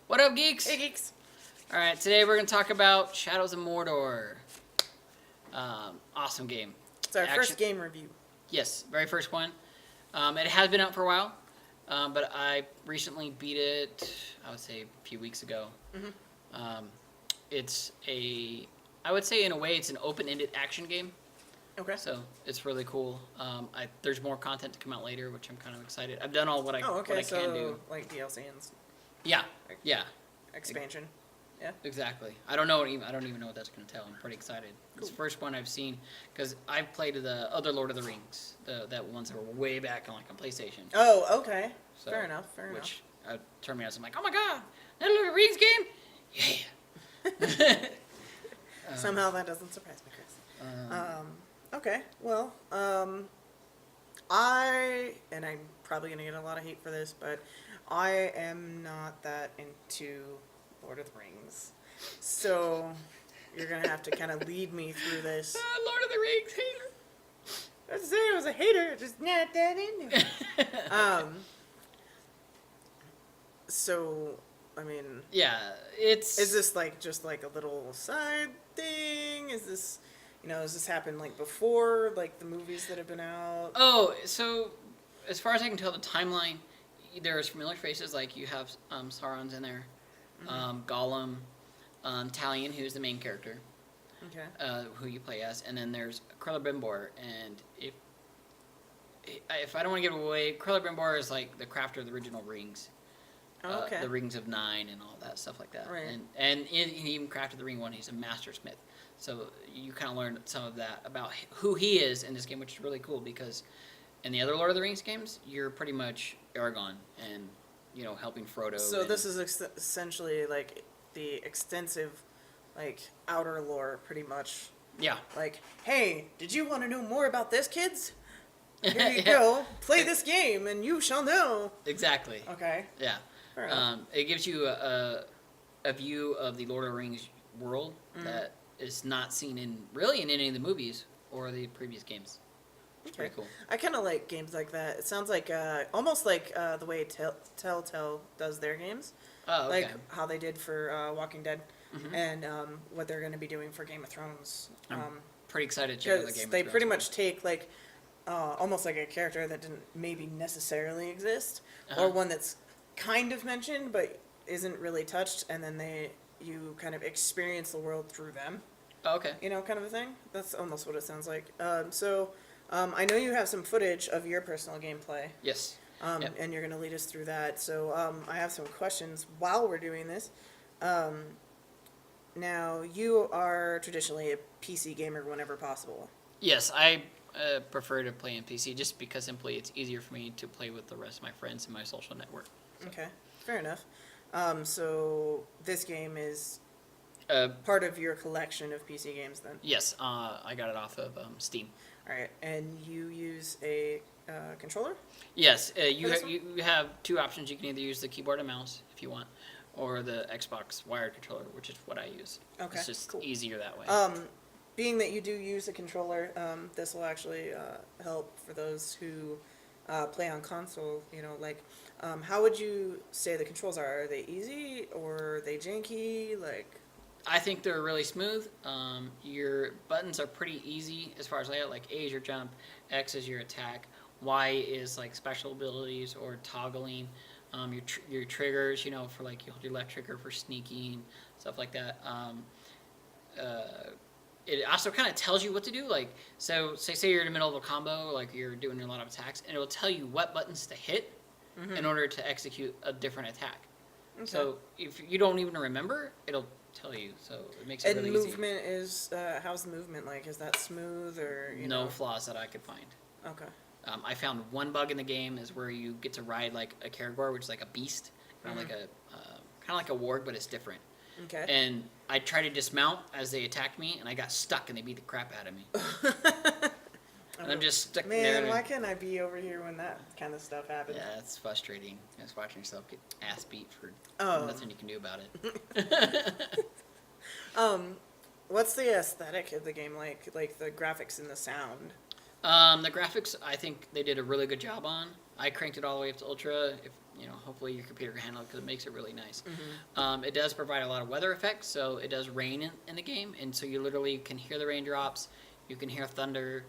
What up, Geeks? Hey, Geeks. All right, today we're going to talk about Shadows of Mordor. Awesome game. It's our first game review. Yes, very first one. It has been out for a while, but I recently beat it, I would say, a few weeks ago. Mm-hmm. I would say in a way, it's an open-ended action game. Okay. So it's really cool. There's more content to come out later, which I'm kind of excited. I've done all what I can do. Like DLC and Yeah, yeah. expansion. Yeah. Exactly. I don't even know what that's going to tell. I'm pretty excited. Cool. It's the first one I've seen because I've played the other Lord of the Rings, that ones that were way back on PlayStation. Oh, okay. So, Fair enough. Which turned me on. I'm like, oh my god, that Lord of the Rings game. Yeah. Somehow that doesn't surprise me, Chris. Okay. Well, I'm probably gonna get a lot of hate for this, but I am not that into Lord of the Rings, so you're gonna have to kind of lead me through this. Lord of the Rings hater. I was saying I was a hater, just not that into it. So, I mean, yeah, is this like just like a little side thing? Is this, has this happened like before, like the movies that have been out? Oh, so as far as I can tell, the timeline, there's familiar faces, like you have Sauron's in there, Gollum, Talion, who's the main character, who you play as, and then there's Celebrimbor, and if I don't want to give it away, Celebrimbor is like the crafter of the original rings. The Rings of Nine and all that stuff like that. Right. And he even crafted the Ring One. He's a master smith. So you kind of learn some of that about who he is in this game, which is really cool because in the other Lord of the Rings games, you're pretty much Aragorn and, helping Frodo. So this is essentially like the extensive, like, outer lore, pretty much. Yeah. Like, hey, did you want to know more about this, kids? Here you go. Play this game and you shall know. Exactly. Okay. Yeah. It gives you a view of the Lord of the Rings world that is not seen in any of the movies or the previous games. It's pretty cool. I kind of like games like that. It sounds like almost like the way Telltale does their games. Oh, okay. Like how they did for Walking Dead and what they're going to be doing for Game of Thrones. I'm pretty excited to check out the Game of Thrones. They pretty much take like almost like a character that didn't maybe necessarily exist or one that's kind of mentioned but isn't really touched, and then you kind of experience the world through them. Oh, okay. Kind of a thing. That's almost what it sounds like. I know you have some footage of your personal gameplay. Yes. And you're going to lead us through that. So I have some questions while we're doing this. Now, you are traditionally a PC gamer whenever possible. Yes, I prefer to play in PC just because simply it's easier for me to play with the rest of my friends in my social network. So. Okay, fair enough. So this game is part of your collection of PC games then? Yes, I got it off of Steam. All right, and you use a controller? Yes, you have two options. You can either use the keyboard and mouse if you want, or the Xbox wired controller, which is what I use. Okay, it's just easier that way. Being that you do use a controller, this will actually help for those who play on console. How would you say the controls are? Are they easy or are they janky? I think they're really smooth. Your buttons are pretty easy as far as layout. Like A is your jump, X is your attack, Y is like special abilities or toggling. Your triggers, for like you hold your left trigger for sneaking, stuff like that. It also kind of tells you what to do. Like, so say you're in the middle of a combo, like you're doing a lot of attacks, and it will tell you what buttons to hit in order to execute a different attack. Okay. So if you don't even remember, it'll tell you. So it makes it really easy. And movement is, how's the movement like? Is that smooth or, No flaws that I could find. Okay. I found one bug in the game is where you get to ride like a Caragor, which is like a beast, kind of like a warg, but it's different. Okay. And I tried to dismount as they attacked me, and I got stuck, and they beat the crap out of me. And I'm just stuck there. Man, why can't I be over here when that kind of stuff happens? Yeah, it's frustrating. Just watching yourself get ass beat for nothing you can do about it. What's the aesthetic of the game like? Like the graphics and the sound? The graphics, I think they did a really good job on. I cranked it all the way up to Ultra. hopefully your computer can handle it because it makes it really nice. It does provide a lot of weather effects, so it does rain in the game, and so you literally can hear the raindrops, you can hear thunder,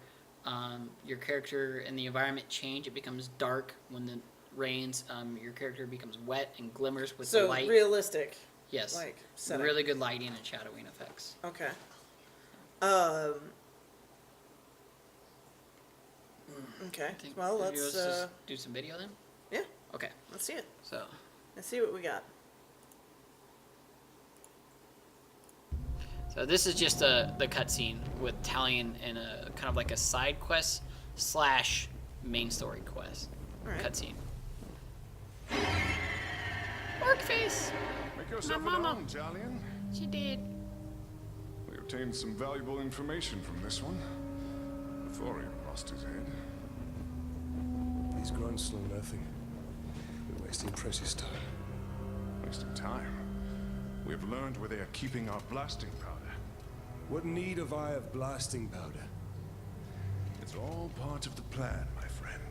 your character and the environment change. It becomes dark when it rains. Your character becomes wet and glimmers with the light. So realistic. Yes. Like setting. Really good lighting and shadowing effects. Okay. Okay. Well, let's just do some video then. Yeah. Okay. Let's see it. So. Let's see what we got. So this is just the cutscene with Talion and a kind of like a side quest / main story quest. Right. Cutscene. Orc face. Make yourself at home, Talion. She did. We obtained some valuable information from this one before he lost his head. These grunts know nothing. We're wasting precious time. Wasting time. We have learned where they are keeping our blasting powder. What need have I of blasting powder? It's all part of the plan, my friend.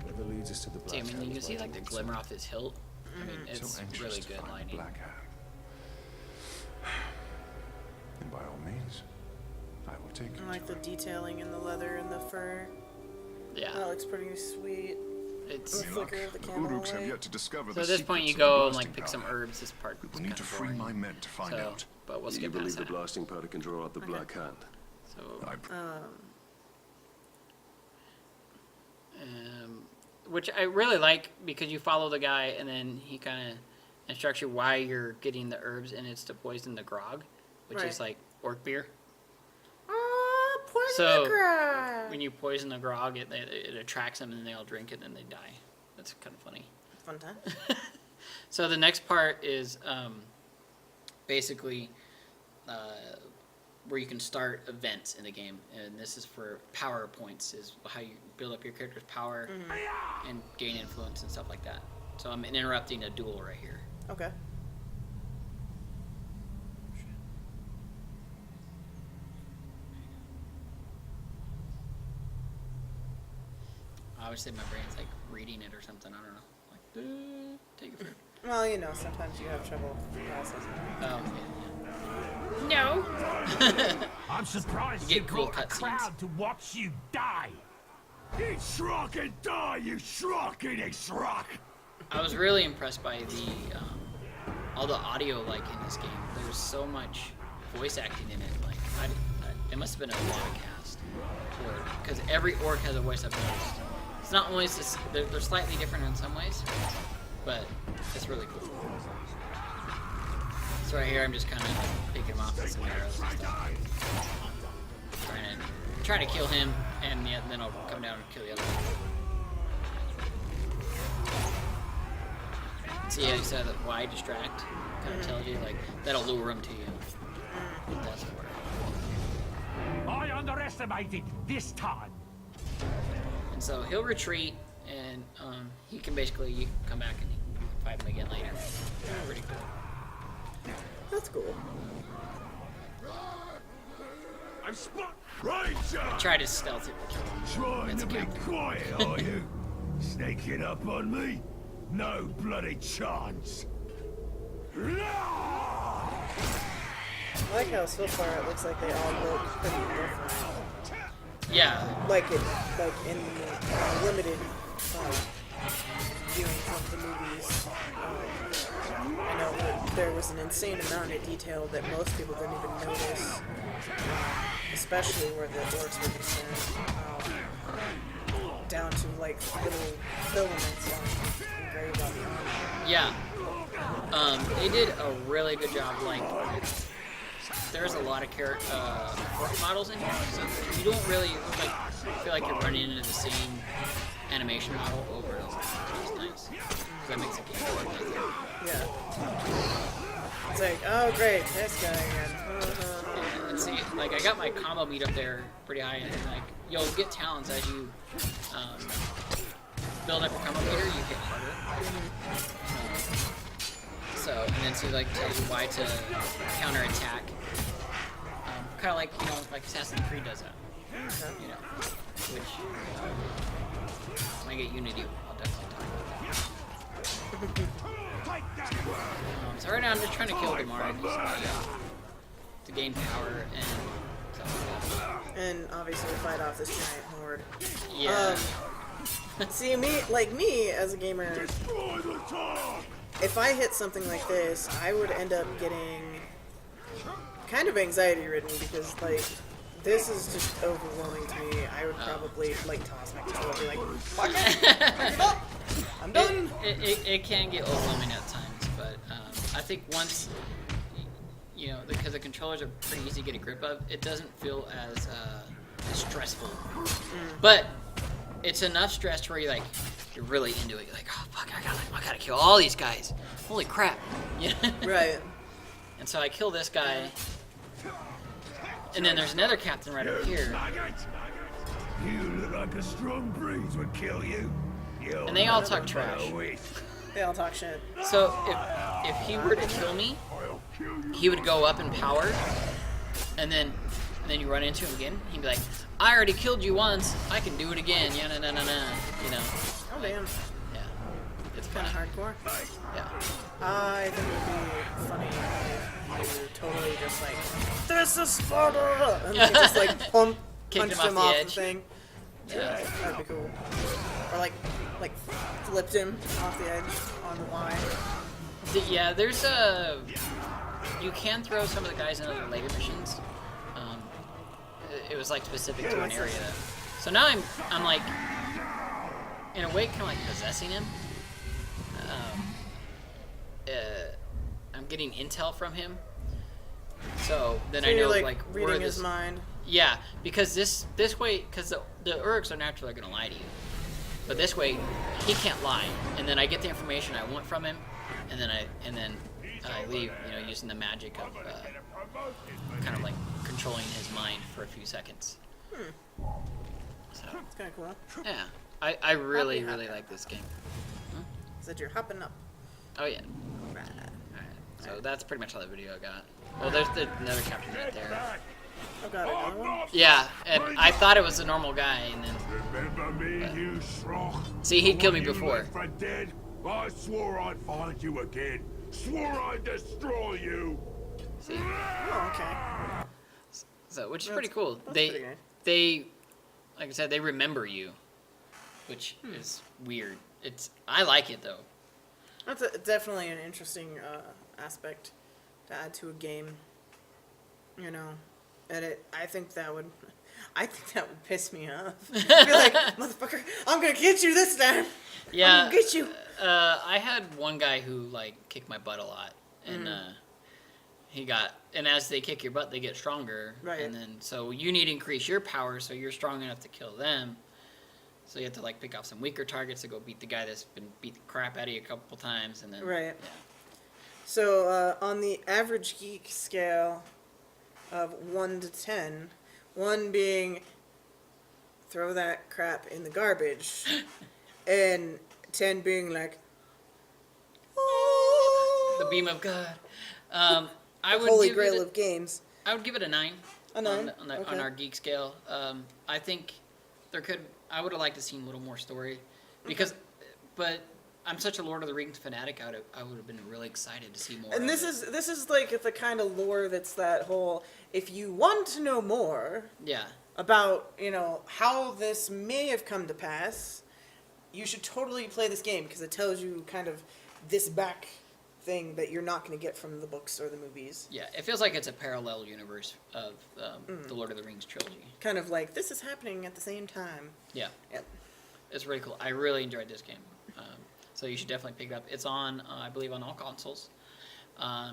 Whatever leads us to the black Damn, and you hand can is see what like the needs. glimmer off his hilt. I mean, So it's anxious really to good find lighting. Black Hand. And by all means, I will take you I like to the it. detailing in the leather and the fur. Yeah. That looks pretty sweet. It's The flicker of the The candle Uruks have light. yet to discover so the at this point you secrets of the go and like blasting pick some powder. herbs. This part We is will kind need to of free boring. my men to find out. But we'll You skip believe past the that. blasting powder can draw out the black hand? So, which I really like because you follow the guy and then he kind of instructs you why you're getting the herbs, and it's to poison the grog, which is Right. like orc beer. Poison So, the grog. When you poison the grog, it attracts them and then they all drink it and then they die. That's kind of funny. Fun time. So the next part is basically where you can start events in the game, and this is for power points, is how you build up your character's power and gain influence and stuff like that. So I'm interrupting a duel right here. Okay. Obviously my brain's like reading it or something, I don't know. Like, take it for Well, you know, sometimes you have trouble processing. oh, yeah. No. I'm surprised You you get cool brought a cutscenes. crowd to watch you die. You shrunk and die, you shrunk and you shrunk. I was really impressed by the all the audio like in this game. There's so much voice acting in it. Like it must have been a lot of cast because every orc has a voice I've noticed. It's not always this, they're slightly different in some ways, but it's really cool. So right here I'm just kind of picking him off with some arrows and stuff. Trying to kill him, and yeah, then I'll come down and kill the other one. See how you said that why distract? Kind of tells you, like, that'll lure him to you. That's for it. I underestimated this time. And so he'll retreat, and he can basically, you can come back and you can fight him again later. Pretty cool. That's cool. I'm spot. Ranger! Try to stealth it. Trying It's to be okay. quiet, are you? Sneaking up on me? No bloody chance. I like how so far it looks like they all look pretty different. Yeah, Like in limited viewings of the movies. I know that there was an insane amount of detail that most people didn't even notice, especially where the orcs were concerned, down to like little filaments engraved on the armor. yeah. They did a really good job. Like, there's a lot of orc models in here, so you don't really feel like you're running into the same animation model over and over, which is nice. 'Cause that makes the game work like that. Yeah. It's like, oh great, this guy again. And see, like I got my combo meat up there pretty high, and like you'll get talents as you build up your combo meter, you hit harder. So, and then so like tells you why to counter attack. Kind of like like Assassin's Creed does that. Which when I get Unity, I'll definitely talk about that. Take that word. So right now I'm just trying to kill Gamora to gain power and stuff like And obviously fight off this giant horde. that. Yeah. See, me as a gamer, Destroy the top. if I hit something like this, I would end up getting kind of anxiety ridden because like this is just overwhelming to me. I would probably like toss my controller and be like, fuck it, I'm done. It can get overwhelming at times, but I think once, you know, because the controllers are pretty easy to get a grip of, it doesn't feel as stressful. But it's enough stress to where you're really into it. You're like, oh fuck, I gotta kill all these guys. Holy crap. Yeah. Right. And so I kill this guy, and then there's another captain right over here. You look like a strong breeze would kill you. And they all talk trash. They all talk shit. So if he were to kill me, he would go up in power, and then you run into him again. He'd be like, I already killed you once. I can do it again. Yeah, no. You know. Oh damn. Yeah. It's Kind of hardcore. Yeah. I think it would be funny if you totally just like, this is Sparta! And then just like Kicked punched him him off the off edge. the thing. Yeah. That'd be cool. Or like flipped him off the edge on the line. Yeah. There's you can throw some of the guys in other later missions. It was like specific to an area. So now I'm like, in a way, kind of like possessing him. I'm getting intel from him. So then So I know you're like where reading this. his mind. Yeah, because this way, because the Urks are naturally going to lie to you, but this way he can't lie, and then I get the information I want from him, and then I leave, you know, using the magic of kind of like controlling his mind for a few seconds. So It's kind of cool. yeah, I really Happy. like this game. Said you're hopping up. Oh yeah. Right. Alright, so that's pretty much all the video I got. Well, there's another captain right there. Oh god, another one? Yeah, and I thought it was a normal guy, and then Remember me, you schrock? See, he'd The killed one me you before. left for dead? I swore I'd find you again. Swore I'd destroy you. see, Oh, okay. so which is pretty cool. That's They pretty nice. they, like I said, they remember you, which is weird. I like it though. That's definitely an interesting aspect to add to a game. You know, and I think that would piss me off. I'd be like, motherfucker, I'm gonna get you this time. Yeah, I'm gonna get you. I had one guy who like kicked my butt a lot, and and as they kick your butt, they get stronger. Right. And then so you need to increase your power so you're strong enough to kill them. So you have to like pick off some weaker targets to go beat the guy that's been beat the crap out of you a couple times, and then Right. Yeah. So on the average geek scale of 1 to 10, 1 being throw that crap in the garbage, and 10 being like, The beam of God. I would holy give grail it of games. I would give it a 9. A 9? on Okay. our geek scale. I think I would have liked to see a little more story, because, but I'm such a Lord of the Rings fanatic. I would have been really excited to see more. And of this it. is like the kind of lore that's that whole, if you want to know more Yeah. about, you know, how this may have come to pass, you should totally play this game because it tells you kind of this back thing that you're not going to get from the books or the movies. Yeah, it feels like it's a parallel universe of the Lord of the Rings trilogy. Kind of like, this is happening at the same time. Yeah, Yep. it's really cool. I really enjoyed this game. So you should definitely pick it up. It's on, I believe, on all consoles.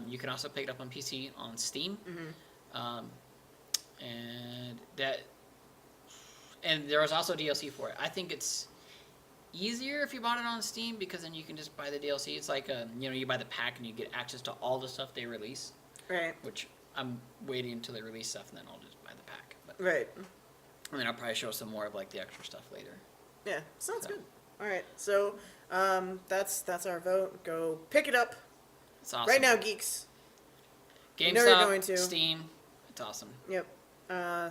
You can also pick it up on PC, on Steam. And there was also DLC for it. I think it's easier if you bought it on Steam, because then you can just buy the DLC. It's like, you buy the pack and you get access to all the stuff they release, Right. which I'm waiting until they release stuff, and then I'll just buy the pack. But, Right. and then I'll probably show some more of like the extra stuff later. Yeah, sounds So. good. All right, so that's our vote. Go pick it up It's awesome. right now, geeks. GameStop, know you're going to. Steam, it's awesome. Yep.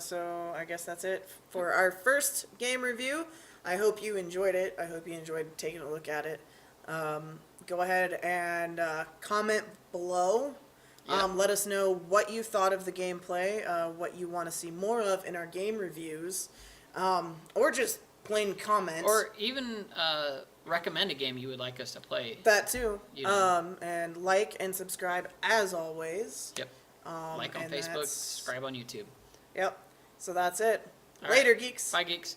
So I guess that's it for our first game review. I hope you enjoyed it. I hope you enjoyed taking a look at it. go ahead and comment below. Yeah. Let us know what you thought of the gameplay, what you want to see more of in our game reviews, or just plain comment. Or even recommend a game you would like us to play. that too. You know. And like and subscribe as always. Yep. Like on and Facebook, that's- subscribe on YouTube. Yep. So that's it. All Later, right. geeks. Bye, geeks.